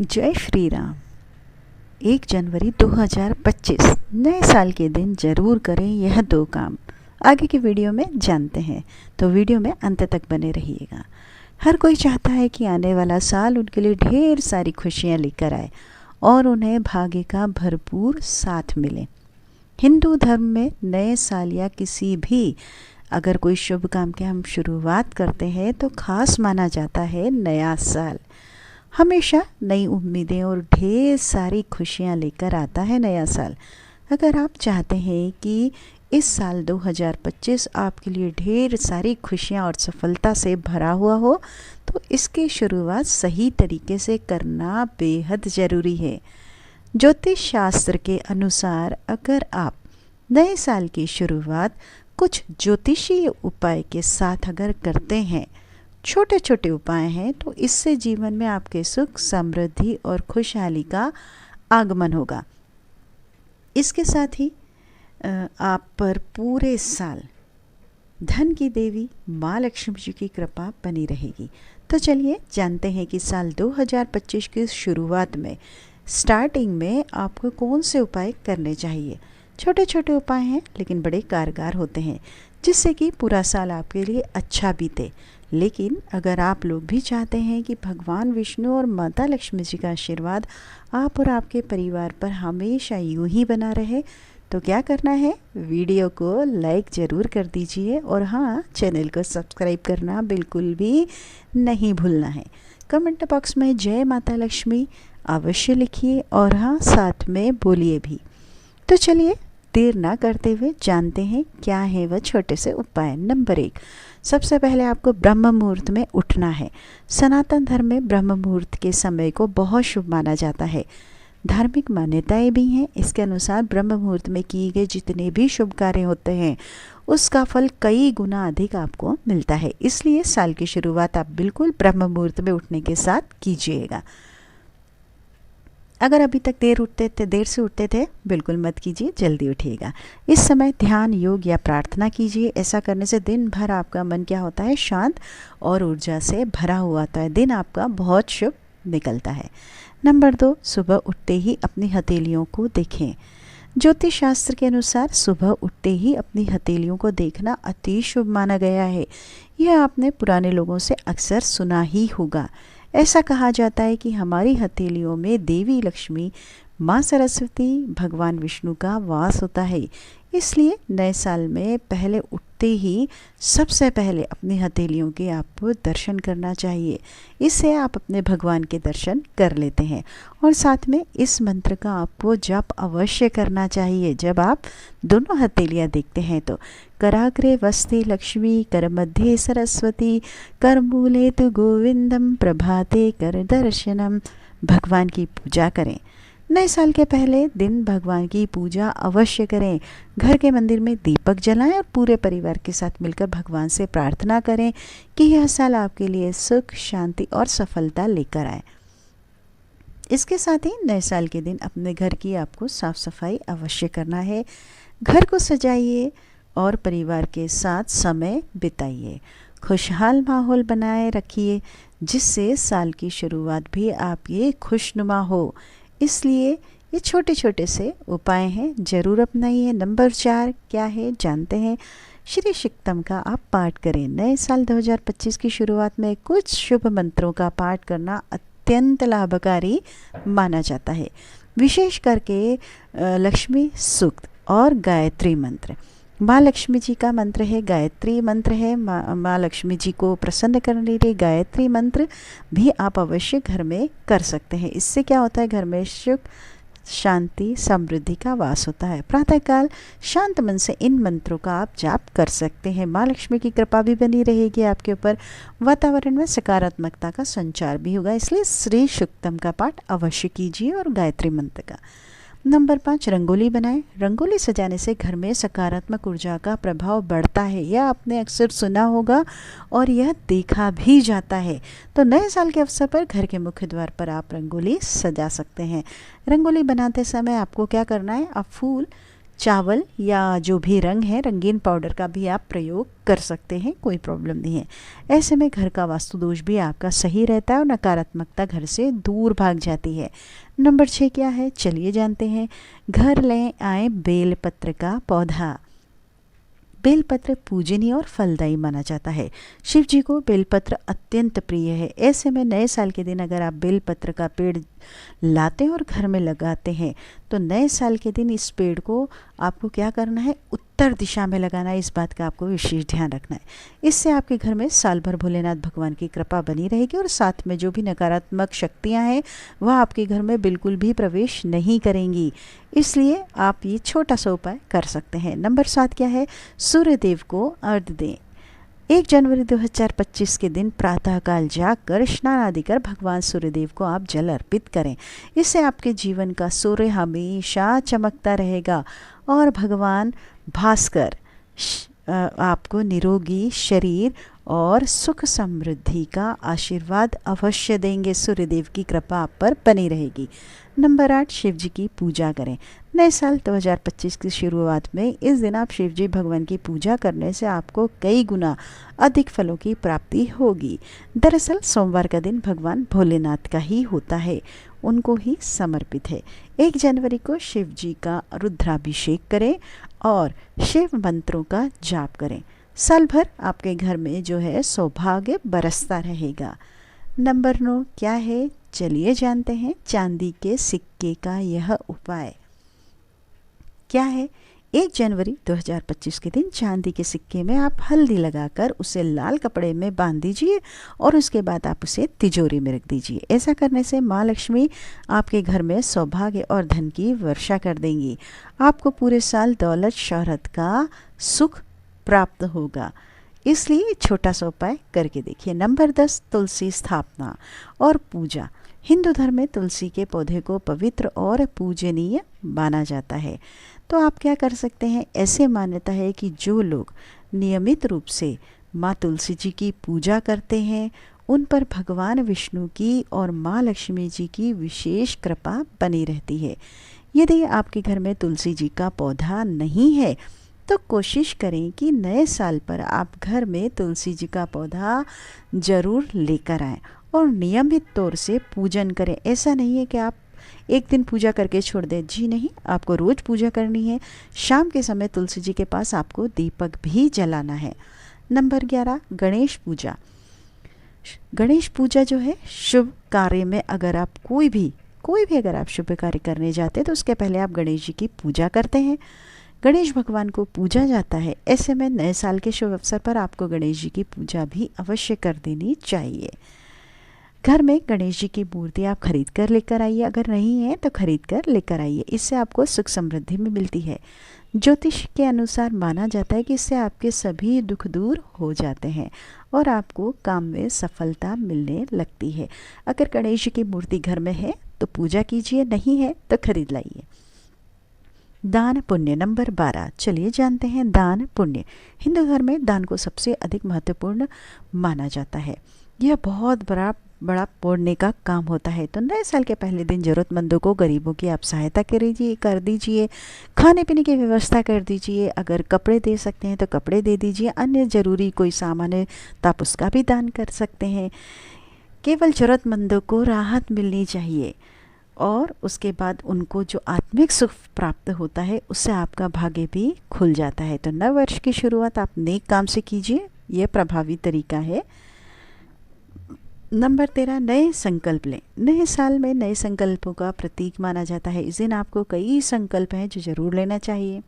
जय श्री राम। 1 जनवरी 2025 नए साल के दिन जरूर करें यह 2 काम। आगे की वीडियो में जानते हैं, तो वीडियो में अंत तक बने रहिएगा। हर कोई चाहता है कि आने वाला साल उनके लिए ढेर सारी खुशियां लेकर आए और उन्हें भाग्य का भरपूर साथ मिले। हिंदू धर्म में नए साल या किसी भी अगर कोई शुभ काम की हम शुरुआत करते हैं तो खास माना जाता है नया साल। हमेशा नई उम्मीदें और ढेर सारी खुशियां लेकर आता है नया साल। अगर आप चाहते हैं कि इस साल 2025 आपके लिए ढेर सारी खुशियां और सफलता से भरा हुआ हो, तो इसकी शुरुआत सही तरीके से करना बेहद ज़रूरी है। ज्योतिष शास्त्र के अनुसार अगर आप नए साल की शुरुआत कुछ ज्योतिषीय उपाय के साथ अगर करते हैं, छोटे छोटे उपाय हैं, तो इससे जीवन में आपके सुख, समृद्धि और खुशहाली का आगमन होगा। इसके साथ ही आप पर पूरे साल धन की देवी माँ लक्ष्मी जी की कृपा बनी रहेगी। तो चलिए जानते हैं कि साल 2025 की शुरुआत में स्टार्टिंग में आपको कौन से उपाय करने चाहिए। छोटे छोटे उपाय हैं लेकिन बड़े कारगर होते हैं, जिससे कि पूरा साल आपके लिए अच्छा बीते। लेकिन अगर आप लोग भी चाहते हैं कि भगवान विष्णु और माता लक्ष्मी जी का आशीर्वाद आप और आपके परिवार पर हमेशा यूं ही बना रहे, तो क्या करना है, वीडियो को लाइक ज़रूर कर दीजिए और हाँ, चैनल को सब्सक्राइब करना बिल्कुल भी नहीं भूलना है। कमेंट बॉक्स में जय माता लक्ष्मी अवश्य लिखिए और हाँ, साथ में बोलिए भी। तो चलिए देर ना करते हुए जानते हैं क्या है वह छोटे से उपाय। नंबर 1, सबसे पहले आपको ब्रह्म मुहूर्त में उठना है। सनातन धर्म में ब्रह्म मुहूर्त के समय को बहुत शुभ माना जाता है। धार्मिक मान्यताएं भी हैं। इसके अनुसार ब्रह्म मुहूर्त में किए गए जितने भी शुभ कार्य होते हैं उसका फल कई गुना अधिक आपको मिलता है। इसलिए साल की शुरुआत आप बिल्कुल ब्रह्म मुहूर्त में उठने के साथ कीजिएगा। अगर अभी तक देर से उठते थे, बिल्कुल मत कीजिए, जल्दी उठिएगा। इस समय ध्यान, योग या प्रार्थना कीजिए। ऐसा करने से दिन भर आपका मन क्या होता है, शांत और ऊर्जा से भरा हुआ होता है। दिन आपका बहुत शुभ निकलता है। नंबर 2, सुबह उठते ही अपनी हथेलियों को देखें। ज्योतिष शास्त्र के अनुसार सुबह उठते ही अपनी हथेलियों को देखना अति शुभ माना गया है। यह आपने पुराने लोगों से अक्सर सुना ही होगा। ऐसा कहा जाता है कि हमारी हथेलियों में देवी लक्ष्मी, माँ सरस्वती, भगवान विष्णु का वास होता है। इसलिए नए साल में पहले उठते ही सबसे पहले अपनी हथेलियों के आपको दर्शन करना चाहिए। इससे आप अपने भगवान के दर्शन कर लेते हैं। और साथ में इस मंत्र का आपको जप अवश्य करना चाहिए। जब आप दोनों हथेलियाँ देखते हैं तो कराग्रे वस्ते लक्ष्मी, कर मध्ये सरस्वती, कर मूले तु गोविंदम, प्रभाते कर दर्शनम। भगवान की पूजा करें। नए साल के पहले दिन भगवान की पूजा अवश्य करें। घर के मंदिर में दीपक जलाएं और पूरे परिवार के साथ मिलकर भगवान से प्रार्थना करें कि यह साल आपके लिए सुख, शांति और सफलता लेकर आए। इसके साथ ही नए साल के दिन अपने घर की आपको साफ सफाई अवश्य करना है। घर को सजाइए और परिवार के साथ समय बिताइए। खुशहाल माहौल बनाए रखिए, जिससे साल की शुरुआत भी आपकी खुशनुमा हो। इसलिए ये छोटे छोटे से उपाय हैं, ज़रूर अपनाइए। नंबर 4 क्या है, जानते हैं। श्री शिक्तम का आप पाठ करें। नए साल 2025 की शुरुआत में कुछ शुभ मंत्रों का पाठ करना अत्यंत लाभकारी माना जाता है। विशेष करके लक्ष्मी सूक्त और गायत्री मंत्र। माँ लक्ष्मी जी का मंत्र है, गायत्री मंत्र है। माँ लक्ष्मी जी को प्रसन्न करने के लिए गायत्री मंत्र भी आप अवश्य घर में कर सकते हैं। इससे क्या होता है, घर में सुख, शांति, समृद्धि का वास होता है। प्रातःकाल शांत मन से इन मंत्रों का आप जाप कर सकते हैं। माँ लक्ष्मी की कृपा भी बनी रहेगी आपके ऊपर। वातावरण में सकारात्मकता का संचार भी होगा। इसलिए श्री शुक्तम का पाठ अवश्य कीजिए और गायत्री मंत्र का। नंबर 5, रंगोली बनाएं। रंगोली सजाने से घर में सकारात्मक ऊर्जा का प्रभाव बढ़ता है। यह आपने अक्सर सुना होगा और यह देखा भी जाता है। तो नए साल के अवसर पर घर के मुख्य द्वार पर आप रंगोली सजा सकते हैं। रंगोली बनाते समय आपको क्या करना है, आप फूल चावल या जो भी रंग है, रंगीन पाउडर का भी आप प्रयोग कर सकते हैं, कोई प्रॉब्लम नहीं है। ऐसे में घर का वास्तु दोष भी आपका सही रहता है और नकारात्मकता घर से दूर भाग जाती है। नंबर 6 क्या है, चलिए जानते हैं। घर ले आए बेलपत्र का पौधा। बेलपत्र पूजनीय और फलदायी माना जाता है। शिव जी को बेलपत्र अत्यंत प्रिय है। ऐसे में नए साल के दिन अगर आप बेलपत्र का पेड़ लाते हैं और घर में लगाते हैं तो नए साल के दिन इस पेड़ को आपको क्या करना है, उत्तर दिशा में लगाना है। इस बात का आपको विशेष ध्यान रखना है। इससे आपके घर में साल भर भोलेनाथ भगवान की कृपा बनी रहेगी और साथ में जो भी नकारात्मक शक्तियां हैं वह आपके घर में बिल्कुल भी प्रवेश नहीं करेंगी। इसलिए आप ये छोटा सा उपाय कर सकते हैं। नंबर 7 क्या है, सूर्यदेव को अर्घ्य दें। 1 जनवरी 2025 के दिन प्रातःकाल जाकर स्नान आदि कर भगवान सूर्यदेव को आप जल अर्पित करें। इससे आपके जीवन का सूर्य हमेशा चमकता रहेगा और भगवान भास्कर आपको निरोगी शरीर और सुख समृद्धि का आशीर्वाद अवश्य देंगे। सूर्यदेव की कृपा आप पर बनी रहेगी। नंबर 8, शिव जी की पूजा करें। नए साल 2025 की शुरुआत में इस दिन आप शिव जी भगवान की पूजा करने से आपको कई गुना अधिक फलों की प्राप्ति होगी। दरअसल सोमवार का दिन भगवान भोलेनाथ का ही होता है, उनको ही समर्पित है। 1 जनवरी को शिव जी का रुद्राभिषेक करें और शिव मंत्रों का जाप करें। साल भर आपके घर में जो है सौभाग्य बरसता रहेगा। नंबर 9 क्या है, चलिए जानते हैं। चांदी के सिक्के का यह उपाय क्या है। 1 जनवरी 2025 के दिन चांदी के सिक्के में आप हल्दी लगाकर उसे लाल कपड़े में बांध दीजिए और उसके बाद आप उसे तिजोरी में रख दीजिए। ऐसा करने से माँ लक्ष्मी आपके घर में सौभाग्य और धन की वर्षा कर देंगी। आपको पूरे साल दौलत शोहरत का सुख प्राप्त होगा। इसलिए छोटा सा उपाय करके देखिए। नंबर 10, तुलसी स्थापना और पूजा। हिंदू धर्म में तुलसी के पौधे को पवित्र और पूजनीय माना जाता है। तो आप क्या कर सकते हैं, ऐसे मान्यता है कि जो लोग नियमित रूप से माँ तुलसी जी की पूजा करते हैं उन पर भगवान विष्णु की और माँ लक्ष्मी जी की विशेष कृपा बनी रहती है। यदि आपके घर में तुलसी जी का पौधा नहीं है तो कोशिश करें कि नए साल पर आप घर में तुलसी जी का पौधा ज़रूर लेकर आएं और नियमित तौर से पूजन करें। ऐसा नहीं है कि आप एक दिन पूजा करके छोड़ दें, जी नहीं, आपको रोज़ पूजा करनी है। शाम के समय तुलसी जी के पास आपको दीपक भी जलाना है। नंबर 11, गणेश पूजा। गणेश पूजा जो है शुभ कार्य में अगर आप कोई भी अगर आप शुभ कार्य करने जाते हैं तो उसके पहले आप गणेश जी की पूजा करते हैं। गणेश भगवान को पूजा जाता है। ऐसे में नए साल के शुभ अवसर पर आपको गणेश जी की पूजा भी अवश्य कर देनी चाहिए। घर में गणेश जी की मूर्ति आप खरीद कर लेकर आइए, अगर नहीं है तो खरीद कर लेकर आइए। इससे आपको सुख समृद्धि में मिलती है। ज्योतिष के अनुसार माना जाता है कि इससे आपके सभी दुख दूर हो जाते हैं और आपको काम में सफलता मिलने लगती है। अगर गणेश जी की मूर्ति घर में है तो पूजा कीजिए, नहीं है तो खरीद लाइए। दान पुण्य। नंबर 12, चलिए जानते हैं दान पुण्य। हिंदू धर्म में दान को सबसे अधिक महत्वपूर्ण माना जाता है। यह बहुत बड़ा पुण्य का काम होता है। तो नए साल के पहले दिन ज़रूरतमंदों को, गरीबों की आप सहायता कर दीजिए। खाने पीने की व्यवस्था कर दीजिए। अगर कपड़े दे सकते हैं तो कपड़े दे दीजिए। अन्य ज़रूरी कोई सामान है तो आप उसका भी दान कर सकते हैं। केवल ज़रूरतमंदों को राहत मिलनी चाहिए और उसके बाद उनको जो आत्मिक सुख प्राप्त होता है उससे आपका भाग्य भी खुल जाता है। तो नव वर्ष की शुरुआत आप नेक काम से कीजिए, यह प्रभावी तरीका है। नंबर 13, नए संकल्प लें। नए साल में नए संकल्पों का प्रतीक माना जाता है। इस दिन आपको कई संकल्प हैं जो ज़रूर लेना चाहिए।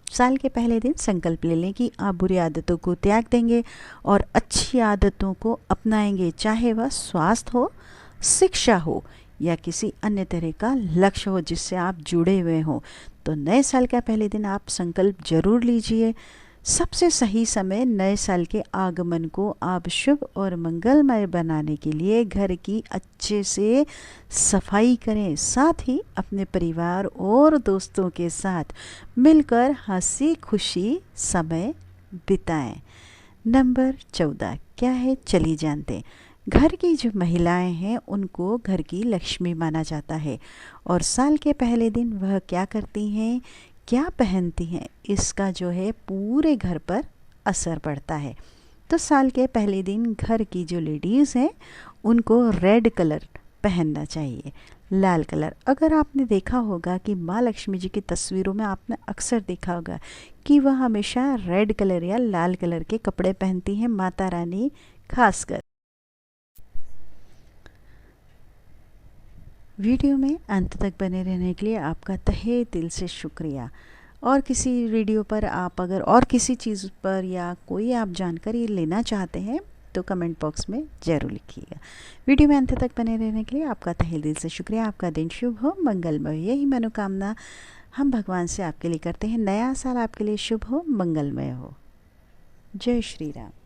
साल के पहले दिन संकल्प ले लें कि आप बुरी आदतों को त्याग देंगे और अच्छी आदतों को अपनाएंगे, चाहे वह स्वास्थ्य हो, शिक्षा हो या किसी अन्य तरह का लक्ष्य हो जिससे आप जुड़े हुए हों। तो नए साल का पहले दिन आप संकल्प जरूर लीजिए। सबसे सही समय नए साल के आगमन को आप शुभ और मंगलमय बनाने के लिए घर की अच्छे से सफाई करें। साथ ही अपने परिवार और दोस्तों के साथ मिलकर हंसी खुशी समय बिताएं। नंबर 14 क्या है, चलिए जानते हैं। घर की जो महिलाएं हैं उनको घर की लक्ष्मी माना जाता है और साल के पहले दिन वह क्या करती हैं क्या पहनती हैं इसका जो है पूरे घर पर असर पड़ता है। तो साल के पहले दिन घर की जो लेडीज़ हैं उनको रेड कलर पहनना चाहिए, लाल कलर। अगर आपने देखा होगा कि माँ लक्ष्मी जी की तस्वीरों में आपने अक्सर देखा होगा कि वह हमेशा रेड कलर या लाल कलर के कपड़े पहनती हैं, माता रानी खासकर। वीडियो में अंत तक बने रहने के लिए आपका तहे दिल से शुक्रिया। और किसी वीडियो पर आप अगर और किसी चीज़ पर या कोई आप जानकारी लेना चाहते हैं तो कमेंट बॉक्स में ज़रूर लिखिएगा। वीडियो में अंत तक बने रहने के लिए आपका तहे दिल से शुक्रिया। आपका दिन शुभ हो, मंगलमय हो, यही मनोकामना हम भगवान से आपके लिए करते हैं। नया साल आपके लिए शुभ हो, मंगलमय हो। जय श्री राम।